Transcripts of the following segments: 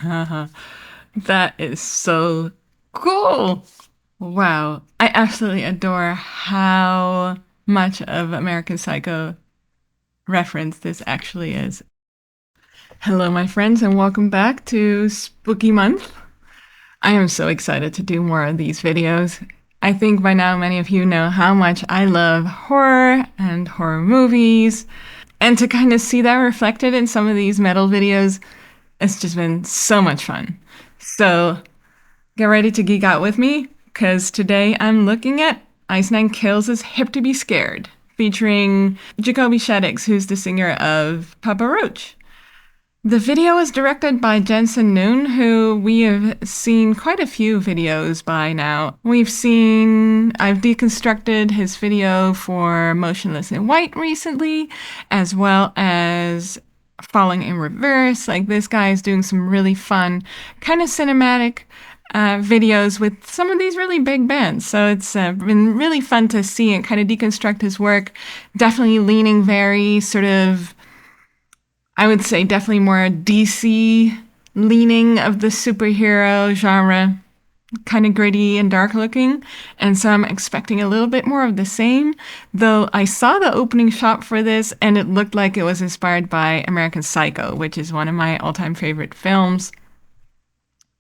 That is so cool. Wow. I absolutely adore how much of American Psycho reference this actually is. Hello, my friends, and welcome back to Spooky Month. I am so excited to do more of these videos. I think by now many of you know how much I love horror and horror movies. And to kind of see that reflected in some of these metal videos, it's just been so much fun. So get ready to geek out with me, because today I'm looking at Ice Nine Kills' Hip to Be Scared, featuring Jacoby Shaddix, who's the singer of Papa Roach. The video was directed by Jensen, who we have seen quite a few videos by now. I've deconstructed his video for Motionless in White recently, as well as Falling in Reverse. Like, this guy is doing some really fun, kind of cinematic videos with some of these really big bands. So it's been really fun to see and kind of deconstruct his work. Definitely leaning very sort of, I would say definitely more DC leaning of the superhero genre, kind of gritty and dark looking. And so I'm expecting a little bit more of the same, though I saw the opening shot for this and it looked like it was inspired by American Psycho, which is one of my all-time favorite films.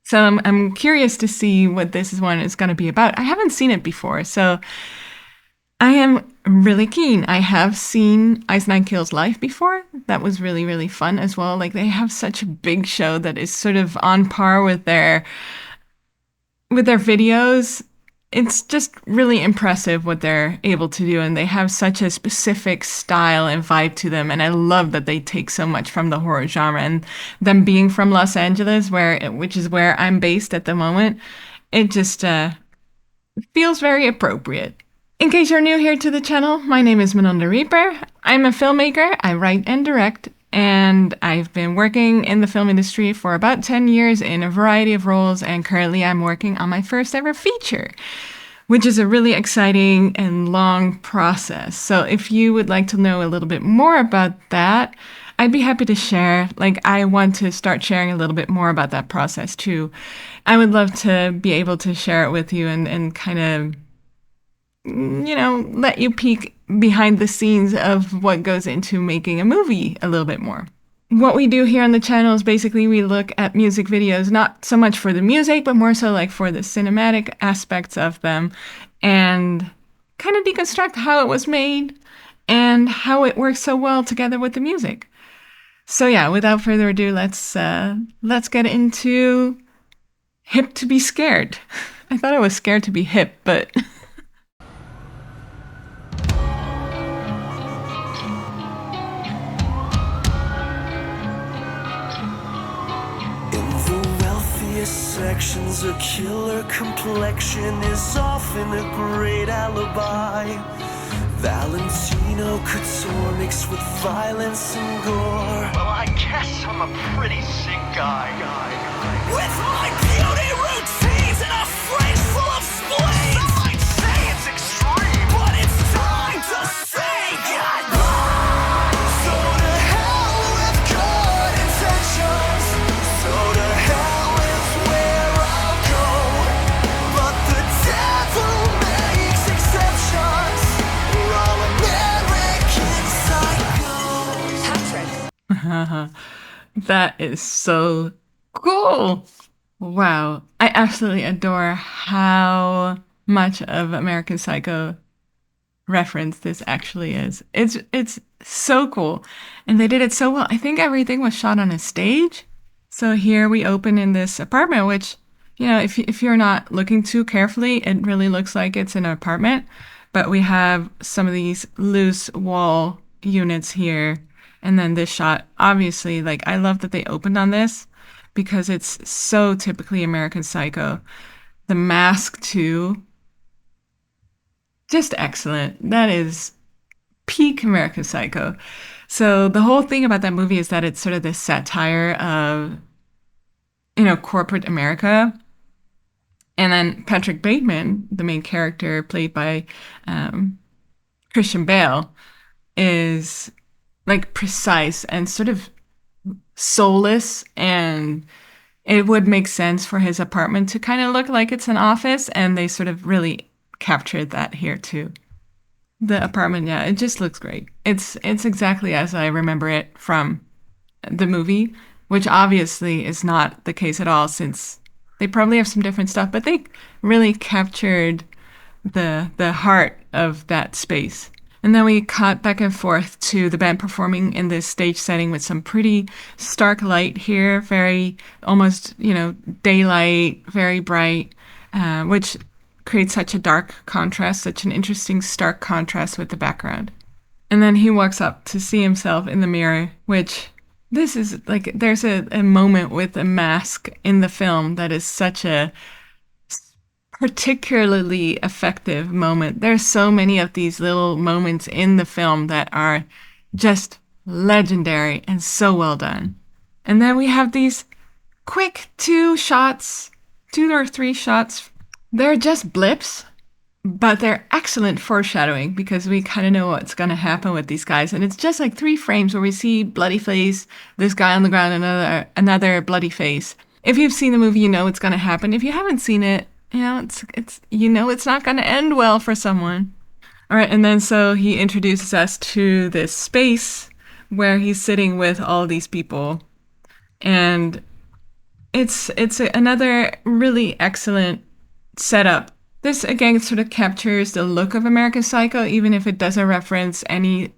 So I'm curious to see what this one is going to be about. I haven't seen it before, so I am really keen. I have seen Ice Nine Kills live before. That was really, really fun as well. Like, they have such a big show that is sort of on par with their videos. It's just really impressive what they're able to do, and they have such a specific style and vibe to them. And I love that they take so much from the horror genre, and them being from Los Angeles, which is where I'm based at the moment. It just feels very appropriate. In case you're new here to the channel, my name is Manon the Reaper. I'm a filmmaker, I write and direct, and I've been working in the film industry for about 10 years in a variety of roles, and currently I'm working on my first ever feature, which is a really exciting and long process. So if you would like to know a little bit more about that, I'd be happy to share. Like, I want to start sharing a little bit more about that process too. I would love to be able to share it with you and kind of, let you peek behind the scenes of what goes into making a movie a little bit more. What we do here on the channel is basically we look at music videos, not so much for the music, but more so like for the cinematic aspects of them, and kind of deconstruct how it was made and how it works so well together with the music. So yeah, without further ado, let's get into Hip to Be Scared. I thought I was scared to be hip, but sections, a killer complexion is often a great alibi. Valentino couture mixed with violence and gore. Well, I guess I'm a pretty sick guy. With my beauty routines and a phrase full of spleens. Some might say it's extreme, but it's time to say goodbye. So to hell with good intentions. So to hell with where I'll go. But the devil makes exceptions. We're all American psychos. That is so cool. Wow. I absolutely adore how much of American Psycho reference this actually is. It's so cool. And they did it so well. I think everything was shot on a stage. So here we open in this apartment, which, if you're not looking too carefully, it really looks like it's an apartment. But we have some of these loose wall units here. And then this shot, obviously, like, I love that they opened on this because it's so typically American Psycho. The mask, too. Just excellent. That is peak American Psycho. So the whole thing about that movie is that it's sort of this satire of, corporate America. And then Patrick Bateman, the main character played by Christian Bale, is like precise and sort of soulless and it would make sense for his apartment to kind of look like it's an office, and they sort of really captured that here too. The apartment, yeah, it just looks great. It's exactly as I remember it from the movie, which obviously is not the case at all since they probably have some different stuff, but they really captured the heart of that space. And then we cut back and forth to the band performing in this stage setting with some pretty stark light here, very almost, daylight, very bright, which creates such a dark contrast, such an interesting stark contrast with the background. And then he walks up to see himself in the mirror, which this is like, there's a moment with a mask in the film that is such a particularly effective moment. There's so many of these little moments in the film that are just legendary and so well done. And then we have these quick two or three shots. They're just blips, but they're excellent foreshadowing because we kind of know what's going to happen with these guys. And it's just like 3 frames where we see bloody face, this guy on the ground, another bloody face. If you've seen the movie, you know what's going to happen. If you haven't seen it, it's not going to end well for someone. All right, and then so he introduces us to this space where he's sitting with all these people, and it's another really excellent setup. This again sort of captures the look of American Psycho, even if it doesn't reference any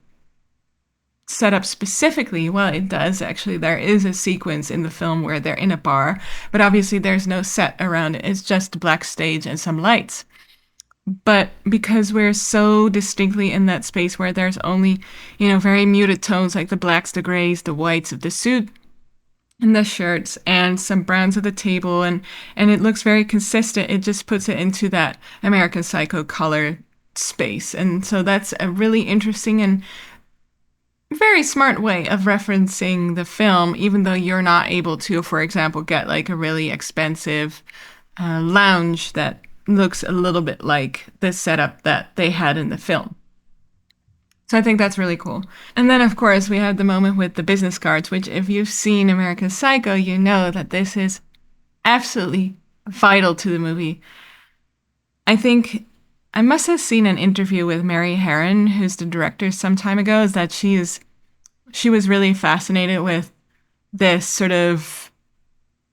setup specifically. Well, it does actually. There is a sequence in the film where they're in a bar, but obviously there's no set around it. It's just a black stage and some lights. But because we're so distinctly in that space where there's only, very muted tones like the blacks, the grays, the whites of the suit and the shirts and some browns of the table, and it looks very consistent. It just puts it into that American Psycho color space. And so that's a really interesting and very smart way of referencing the film, even though you're not able to, for example, get like a really expensive lounge that looks a little bit like the setup that they had in the film. So I think that's really cool. And then, of course, we have the moment with the business cards, which if you've seen American Psycho, you know that this is absolutely vital to the movie. I think I must have seen an interview with Mary Herron, who's the director, some time ago, is that she was really fascinated with this sort of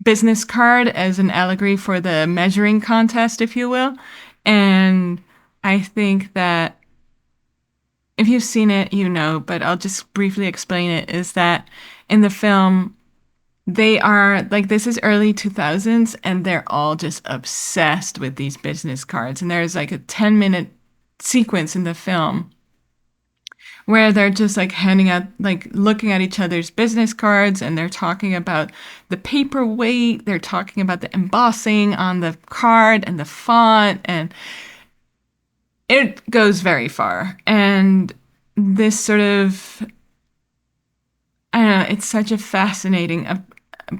business card as an allegory for the measuring contest, if you will. And I think that if you've seen it, you know, but I'll just briefly explain it, is that in the film, they are, like, this is early 2000s, and they're all just obsessed with these business cards. And there's like a 10-minute sequence in the film where they're just like handing out, like looking at each other's business cards, and they're talking about the paperweight, they're talking about the embossing on the card and the font, and it goes very far. And this sort of, I don't know, it's such a fascinating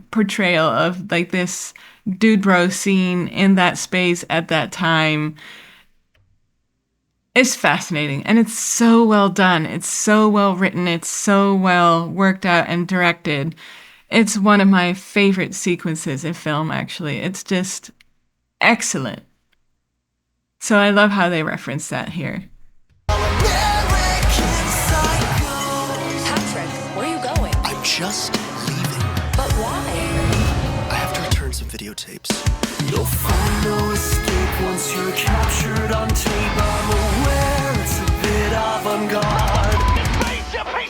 portrayal of like this dude bro scene in that space at that time. It's fascinating, and it's so well done. It's so well written. It's so well worked out and directed. It's one of my favorite sequences in film, actually. It's just excellent. So I love how they reference that here. American Psycho. Patrick, where are you going? I'm just leaving. But why? I have to return some videotapes. You'll find no escape once you're captured on tape. I'm aware it's a bit avant-garde.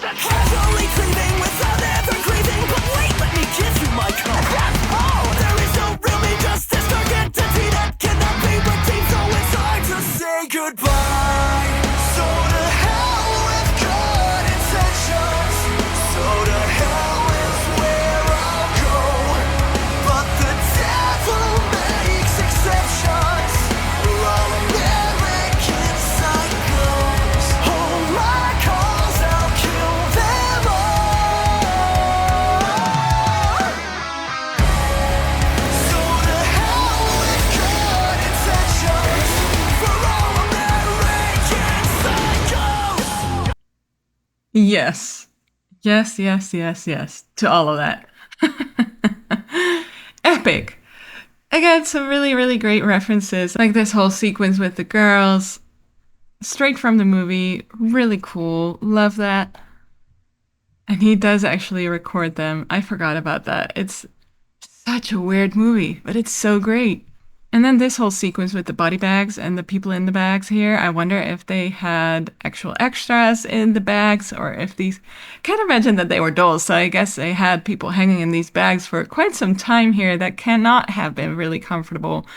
Casually cleaving without ever grieving. But wait, let me give you my card. Oh, there is no real mean justice. Dark entity that cannot be redeemed. So it's hard to say goodbye. So to hell with good intentions. So to hell is where I'll go. But the devil makes exceptions. We're all American psychos. Hold my calls, I'll kill them all. So to hell with good intentions. For all American psychos. Yes. Yes, yes, yes, yes. To all of that. epic. Again, some really, really great references. Like this whole sequence with the girls. Straight from the movie. Really cool. Love that. And he does actually record them. I forgot about that. It's such a weird movie, but it's so great. And then this whole sequence with the body bags and the people in the bags here, I wonder if they had actual extras in the bags or if these... Can't imagine that they were dolls, so I guess they had people hanging in these bags for quite some time here that cannot have been really comfortable.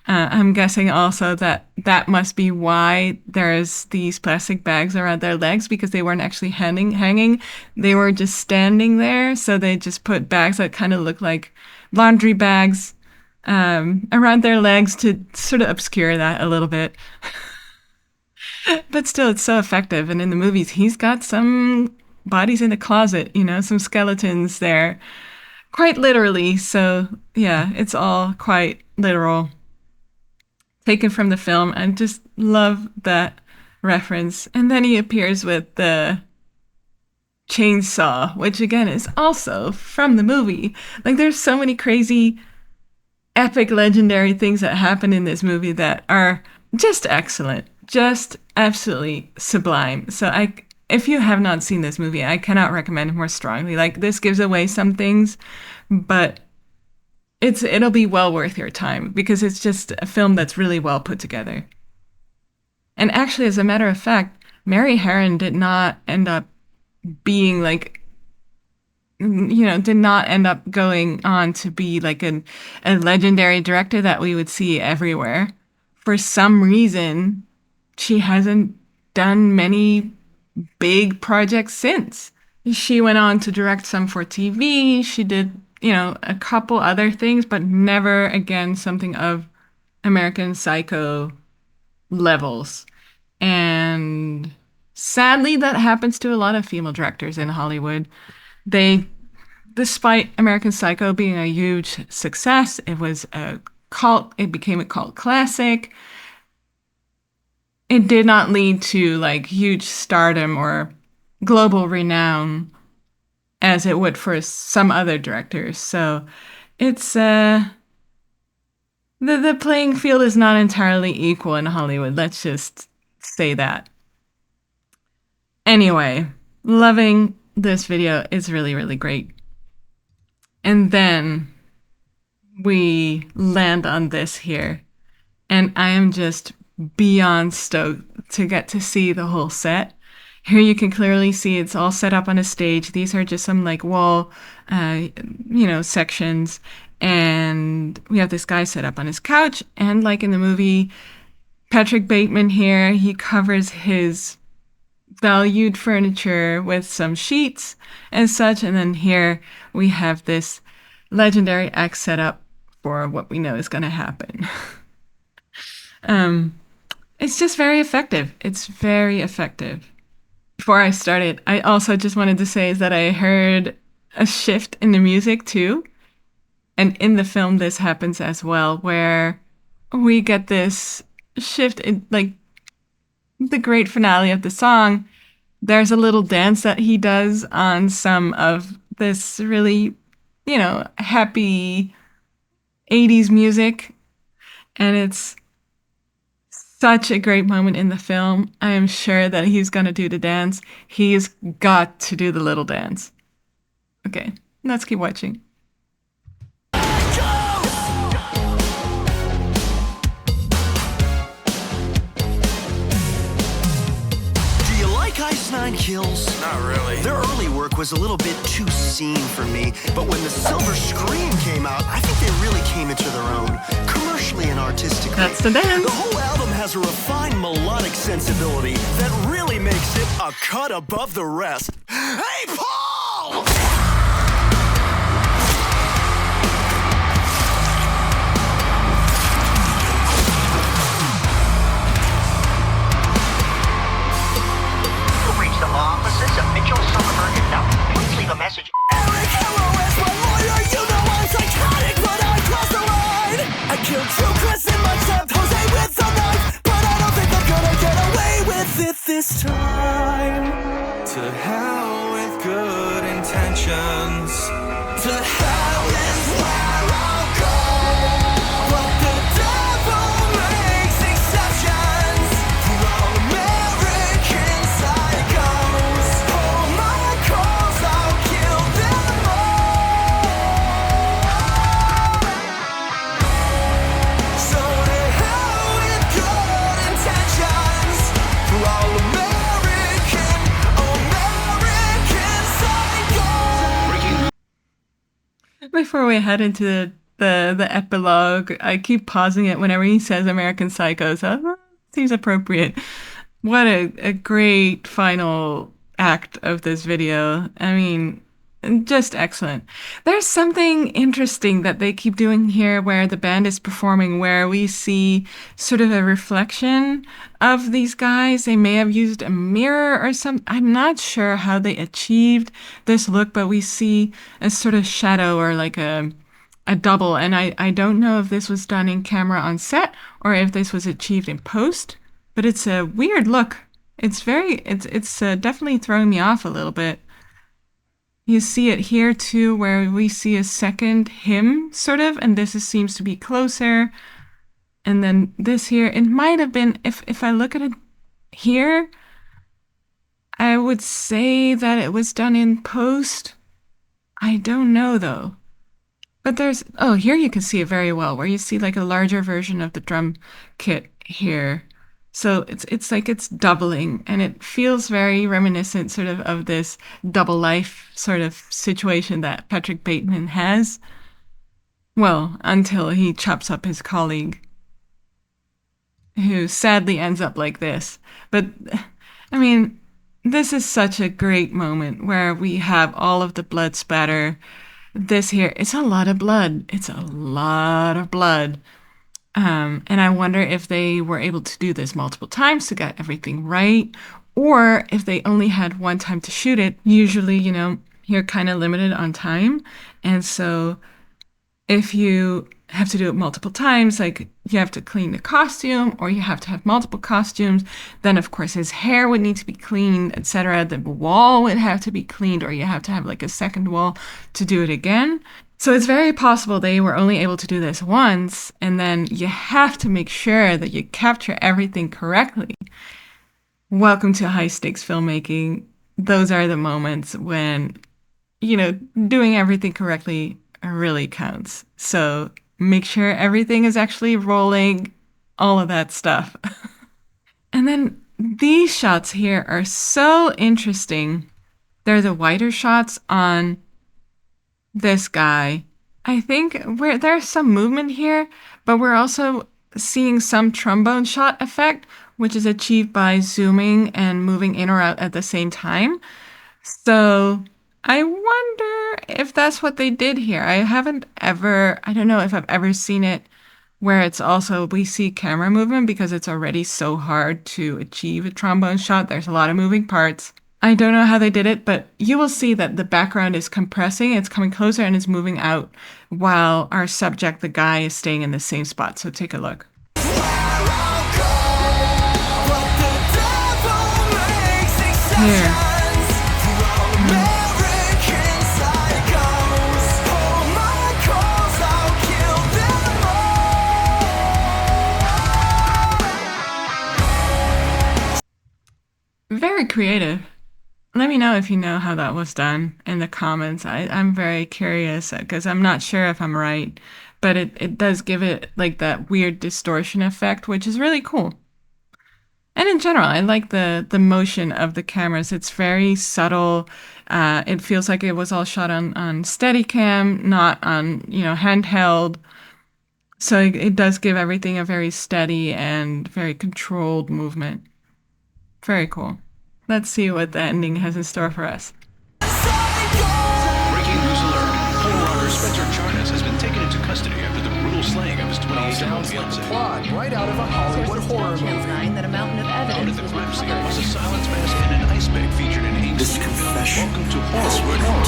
I'm guessing also that that must be why there's these plastic bags around their legs, because they weren't actually hanging. They were just standing there, so they just put bags that kind of look like laundry bags around their legs to sort of obscure that a little bit. But still, it's so effective. And in the movies, he's got some bodies in the closet, some skeletons there. Quite literally. So, yeah, it's all quite literal. Taken from the film. I just love that reference. And then he appears with the chainsaw, which again is also from the movie. Like, there's so many crazy, epic, legendary things that happen in this movie that are just excellent. Just absolutely sublime. So if you have not seen this movie, I cannot recommend it more strongly. Like, this gives away some things, but it'll be well worth your time because it's just a film that's really well put together. And actually, as a matter of fact, Mary Harron did not end up being did not end up going on to be like a legendary director that we would see everywhere. For some reason, she hasn't done many big projects since. She went on to direct some for TV. She did, a couple other things, but never again something of American Psycho levels. And sadly, that happens to a lot of female directors in Hollywood. Despite American Psycho being a huge success, it became a cult classic. It did not lead to like huge stardom or global renown as it would for some other directors. So it's the playing field is not entirely equal in Hollywood. Let's just say that. Anyway, loving this video. It's really, really great. And then we land on this here. And I am just beyond stoked to get to see the whole set. Here you can clearly see it's all set up on a stage. These are just some like wall, sections. And we have this guy set up on his couch. And like in the movie, Patrick Bateman here, he covers his valued furniture with some sheets and such. And then here we have this legendary act set up for what we know is going to happen. It's just very effective. It's very effective. Before I started, I also just wanted to say that I heard a shift in the music too. And in the film, this happens as well, where we get this shift in like the great finale of the song. There's a little dance that he does on some of this really, happy 80s music. And it's such a great moment in the film. I am sure that he's going to do the dance. He's got to do the little dance. Okay, let's keep watching. Ice Nine Kills? Not really. Their early work was a little bit too scene for me, but when the Silver Scream came out, I think they really came into their own, commercially and artistically. That's the dance. The whole album has a refined melodic sensibility that really makes it a cut above the rest. Hey, Paul! Offices of Mitchell, Summerberg, and Nutt. Please leave a message. Eric Hello is my lawyer. You know I'm psychotic, but I crossed the line. I killed True Chris in my San Jose with a knife, but I don't think I'm gonna get away with it this time. To hell with good. before we head into the epilogue, I keep pausing it whenever he says American Psycho, so seems appropriate. What a great final act of this video. I mean, just excellent. There's something interesting that they keep doing here where the band is performing, where we see sort of a reflection of these guys. They may have used a mirror or something. I'm not sure how they achieved this look, but we see a sort of shadow or like a double. And I don't know if this was done in camera on set or if this was achieved in post, but it's a weird look. It's definitely throwing me off a little bit. You see it here too, where we see a second him, sort of, and seems to be closer. And then this here, it might have been, if I look at it here, I would say that it was done in post. I don't know though. But here you can see it very well, where you see like a larger version of the drum kit here. So it's like it's doubling, and it feels very reminiscent sort of this double life sort of situation that Patrick Bateman has. Well, until he chops up his colleague, who sadly ends up like this. But, I mean, this is such a great moment where we have all of the blood spatter. This here, it's a lot of blood. It's a lot of blood. And I wonder if they were able to do this multiple times to get everything right, or if they only had one time to shoot it. Usually, you're kind of limited on time. And so if you have to do it multiple times, like you have to clean the costume or you have to have multiple costumes, then of course his hair would need to be cleaned, etc. The wall would have to be cleaned, or you have to have like a second wall to do it again. So it's very possible they were only able to do this once, and then you have to make sure that you capture everything correctly. Welcome to high stakes filmmaking. Those are the moments when, doing everything correctly really counts. So make sure everything is actually rolling, all of that stuff. And then these shots here are so interesting. They're the wider shots on this guy. I think there's some movement here, but we're also seeing some trombone shot effect, which is achieved by zooming and moving in or out at the same time. So I wonder if that's what they did here. I don't know if I've ever seen it where it's also, we see camera movement because it's already so hard to achieve a trombone shot. There's a lot of moving parts. I don't know how they did it, but you will see that the background is compressing, it's coming closer and it's moving out while our subject, the guy, is staying in the same spot. So take a look. Here. Very creative. Let me know if you know how that was done in the comments. I'm very curious because I'm not sure if I'm right, but it does give it like that weird distortion effect, which is really cool. And in general, I like the motion of the cameras. It's very subtle. It feels like it was all shot on Steadicam, not on, handheld. So it does give everything a very steady and very controlled movement. Very cool. Let's see what the ending has in store for us. Breaking news alert. Home robber Spencer Charnas has been taken into custody after the brutal slaying of his 28-year-old fiancée. Plot right out of a Hollywood horror Channel movie. 9 that a mountain of Found evidence at the was crime scene recovered. was a silence mask and an ice bag featured in Ames. This confession Welcome to has Horrorwood.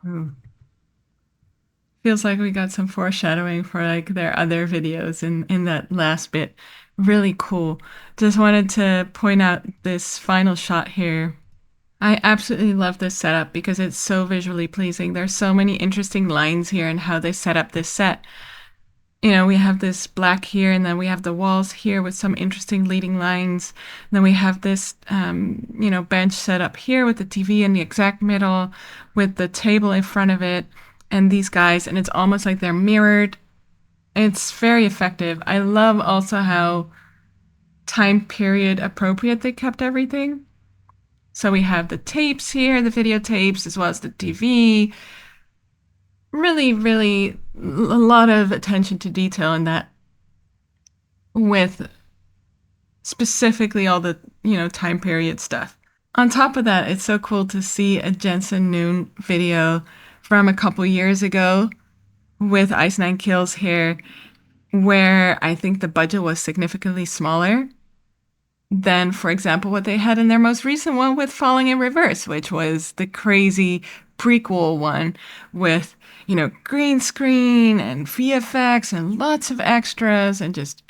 nothing. Feels like we got some foreshadowing for like their other videos in that last bit. Really cool. Just wanted to point out this final shot here. I absolutely love this setup because it's so visually pleasing. There's so many interesting lines here and how they set up this set. We have this black here, and then we have the walls here with some interesting leading lines. And then we have this, bench set up here with the TV in the exact middle, with the table in front of it, and these guys, and it's almost like they're mirrored. It's very effective. I love also how time period appropriate they kept everything. So we have the tapes here, the videotapes, as well as the TV. really, really a lot of attention to detail in that, with specifically all the, time period stuff. On top of that, it's so cool to see a Jensen Noen video from a couple years ago with Ice Nine Kills here, where I think the budget was significantly smaller than, for example, what they had in their most recent one with Falling in Reverse, which was the crazy prequel one with, green screen and VFX and lots of extras, and just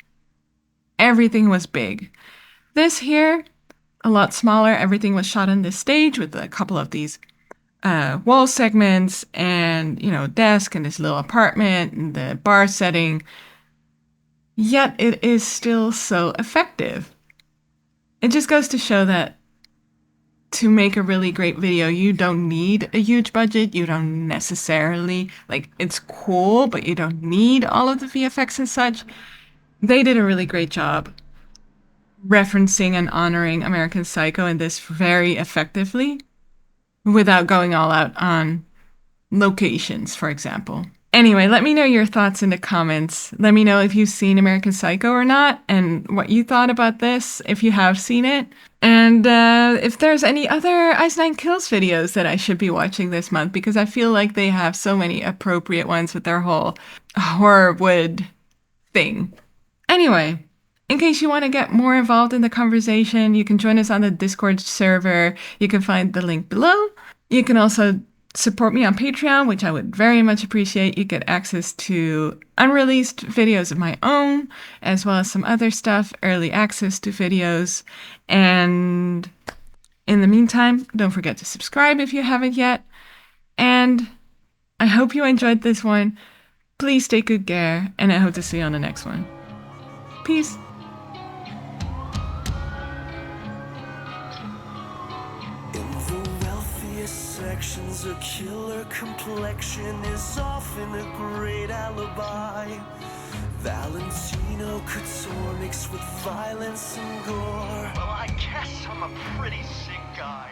everything was big. This here, a lot smaller. Everything was shot on this stage with a couple of these wall segments and, desk and this little apartment and the bar setting. Yet it is still so effective. It just goes to show that to make a really great video, you don't need a huge budget. You don't necessarily, it's cool, but you don't need all of the VFX and such. They did a really great job referencing and honoring American Psycho in this very effectively without going all out on locations, for example. Anyway, let me know your thoughts in the comments. Let me know if you've seen American Psycho or not, and what you thought about this, if you have seen it. And if there's any other Ice Nine Kills videos that I should be watching this month, because I feel like they have so many appropriate ones with their whole horror wood thing. Anyway, in case you want to get more involved in the conversation, you can join us on the Discord server. You can find the link below. You can also support me on Patreon, which I would very much appreciate. You get access to unreleased videos of my own, as well as some other stuff, early access to videos. And in the meantime, don't forget to subscribe if you haven't yet. And I hope you enjoyed this one. Please take good care, and I hope to see you on the next one. Peace. In the wealthiest sections, a killer complexion is often a great alibi. Valentino couture mixed with violence and gore. Well, I guess I'm a pretty sick guy.